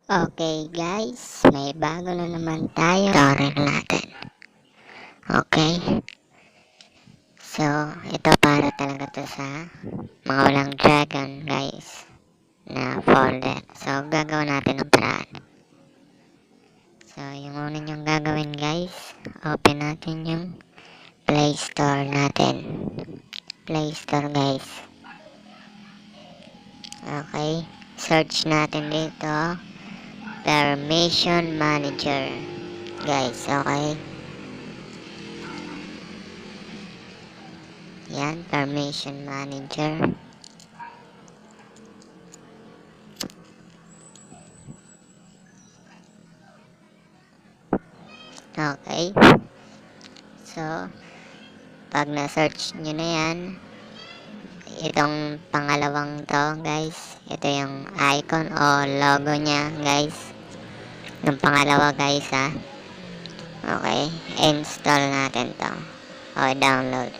Okay guys, may bago na naman tayo story natin. Okay, so ito para talaga to sa mga walang dragon guys na folder. So gagawin natin ng paraan. So yung una nyong gagawin guys, open natin yung Play Store natin. Play Store guys. Okay, search natin dito Permission Manager guys. Okay, yan, Permission Manager. Okay, so pag na-search nyo na yan, itong pangalawang to guys, ito yung icon o logo nya guys, yung pangalawa guys ha. Okay, install natin to o download.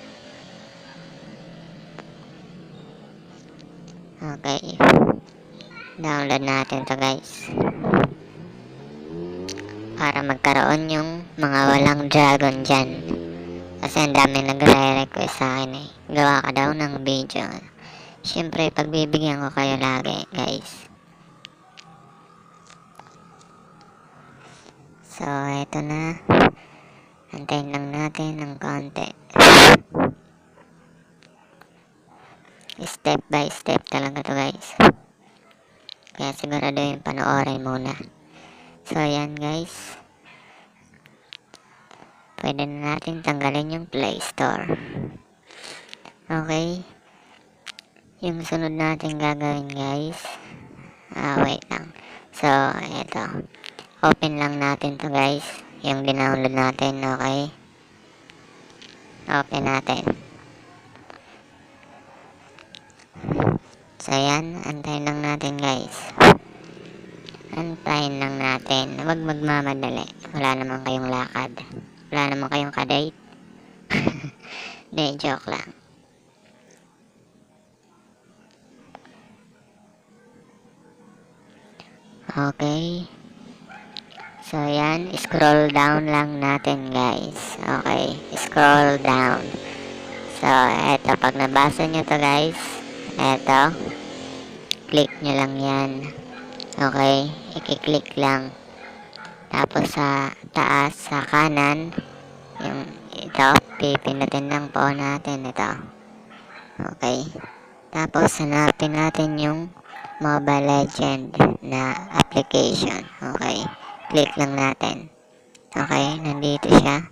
Okay, download natin to guys para magkaroon yung mga walang dragon dyan, kasi ang dami nagre-request sa akin eh, gawa ka daw ng video. Siyempre pagbibigyan ko kayo lagi guys. So eto na, antayin lang natin ng konti. Step by step talaga to guys, kaya sigurado yung panoorin muna. So yan guys, pwede na natin tanggalin yung Play Store. Okay, yung sunod natin gagawin guys, wait lang. So eto, open lang natin to guys, yung dinownload natin. Okay, open natin. So yan, antayin lang natin guys. Antayin lang natin, huwag magmamadali, wala naman kayong lakad, wala naman kayong kadate. Hindi, joke lang. Okay, so yan, scroll down lang natin guys. Okay, scroll down. So eto, pag nabasa nyo to guys, eto, click nyo lang yan. Okay, i-click lang. Tapos sa taas, sa kanan, yung ito, pipinutin lang po natin ito. Okay, tapos hanapin natin yung Mobile Legend na application. Okay, click lang natin. Okay, nandito siya,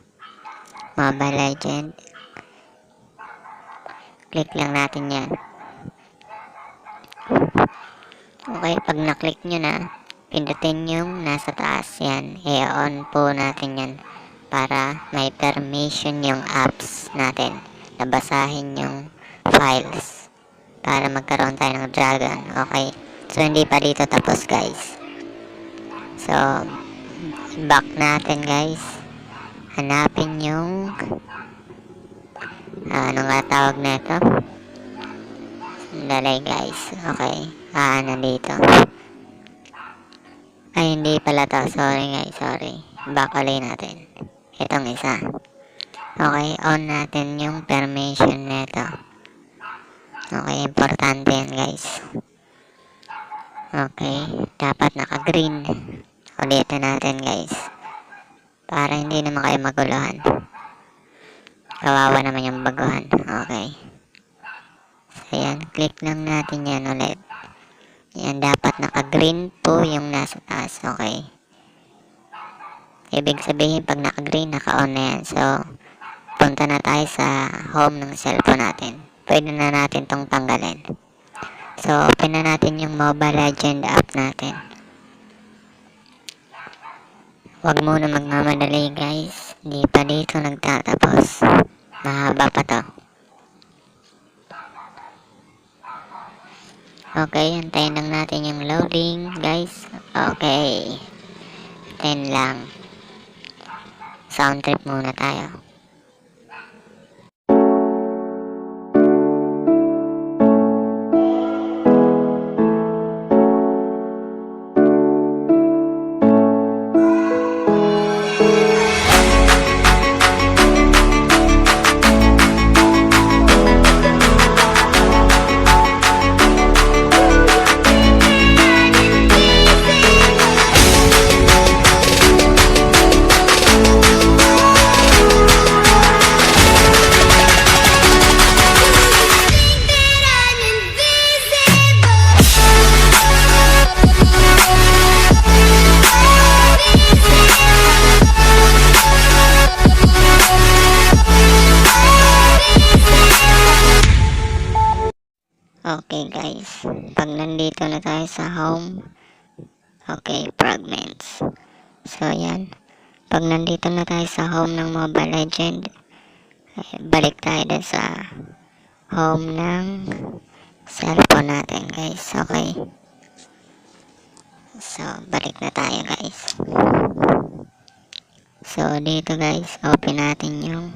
Mobile Legend. Click lang natin yan. Okay, pag na-click nyo na, pindutin yung nasa taas yan, i-on po natin yan para may permission yung apps natin na basahin yung files para magkaroon tayo ng dragon. Okay, so hindi pa dito tapos guys. So back natin guys, hanapin yung ano nga tawag na ito, sandali guys. Okay, nandito. Ay, hindi pala to. Sorry guys, sorry. Back ulit natin. Itong isa. Okay, on natin yung permission nito. Okay, importante yan guys. Okay, dapat naka-green. Ulitin natin guys, para hindi naman kayo maguluhan. Kawawa naman yung baguhan. Okay. So yan, click lang natin yan ulit. Yan, dapat naka-green po yung nasa taas. Okay. Ibig sabihin pag naka-green, naka-on na yan. So, punta na tayo sa home ng cellphone natin. Pwede na natin tong tanggalin. So, open na natin yung Mobile Legend app natin. Huwag muna magmamadali guys. Hindi pa dito nagtatapos. Mahaba pa to. Okay, antayin lang natin yung loading guys. Okay, 10 lang. Sound trip muna tayo. Okay guys, pag nandito na tayo sa home, okay, fragments. So yan, pag nandito na tayo sa home ng Mobile Legend, balik tayo dun sa home ng cellphone natin guys. Okay, so balik na tayo guys. So dito guys, open natin yung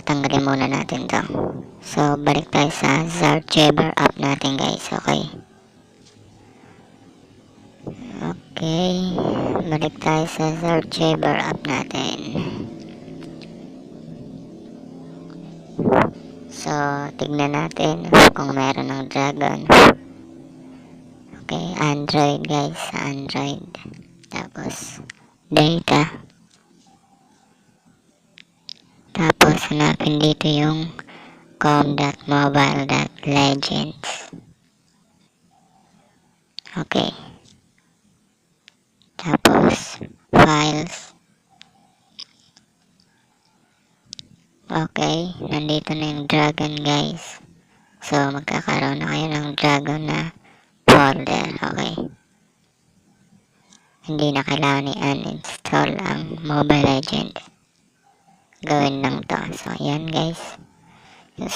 tanggalin muna natin to. So balik tayo sa Zarchever app natin guys. Okay, balik tayo sa Zarchever app natin. So tignan natin kung meron ng dragon. Okay, Android guys, Android. Tapos data. Tapos hanapin dito yung com.mobile.legends. Okay. Tapos files. Okay, nandito na yung dragon guys. So magkakaroon na kayo ng dragon na folder. Okay. Hindi na kailangan i-uninstall ang Mobile Legend. Gawin lang to. So ayan guys.